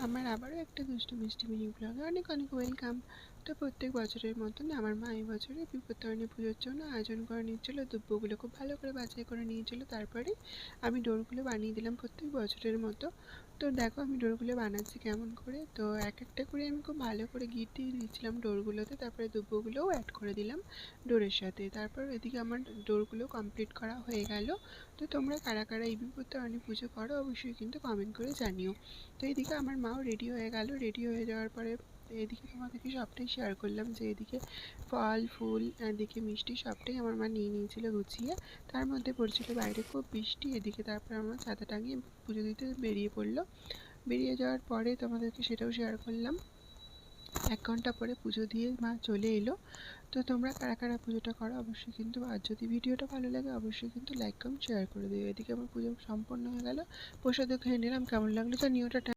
আমার আবারও একটা দুষ্টু মিষ্টি মিনি ব্লগে অনেক অনেক ওয়েলকাম। তো প্রত্যেক বছরের মতন আমার মা এই বছরে বিপত্তারিণী পুজোর জন্য আয়োজন করে নিচ্ছিল। দুব্বগুলো খুব ভালো করে বাছাই করে নিয়েছিল, তারপরে আমি ডোরগুলো বানিয়ে দিলাম প্রত্যেক বছরের মতো। তো দেখো আমি ডোরগুলো বানাচ্ছি কেমন করে। তো এক একটা করে আমি খুব ভালো করে গিট দিয়ে দিচ্ছিলাম ডোরগুলোতে, তারপরে দুব্বগুলোও অ্যাড করে দিলাম ডোরের সাথে। তারপর এদিকে আমার ডোরগুলো কমপ্লিট করা হয়ে গেল। তো তোমরা কারা কারা এই বিপত্তারিণী পুজো করো অবশ্যই কিন্তু কমেন্ট করে জানিও। তো এদিকে আমার মাও রেডি হয়ে গেল। রেডি হয়ে যাওয়ার পরে এদিকে তোমাদেরকে সবটাই শেয়ার করলাম যে এদিকে ফল ফুল এদিকে মিষ্টি সবটাই আমার মা নিয়ে নিয়েছিল গুছিয়ে। তার মধ্যে পড়ছিল বাইরে খুব বৃষ্টি। এদিকে তারপর আমার ছাতা টাঙিয়ে পুজো দিতে বেরিয়ে পড়লো। বেরিয়ে যাওয়ার পরে তোমাদেরকে সেটাও শেয়ার করলাম। 1 ঘন্টা পরে পুজো দিয়ে মা চলে এলো। তো তোমরা কারা কারা পুজোটা করো অবশ্যই কিন্তু, আর যদি ভিডিওটা ভালো লাগে অবশ্যই কিন্তু লাইক কমেন্ট শেয়ার করে দিও। এদিকে আমার পুজো সম্পন্ন হয়ে গেল, প্রসাদও খেয়ে নিলাম। কেমন লাগলো জানিও। টাটা।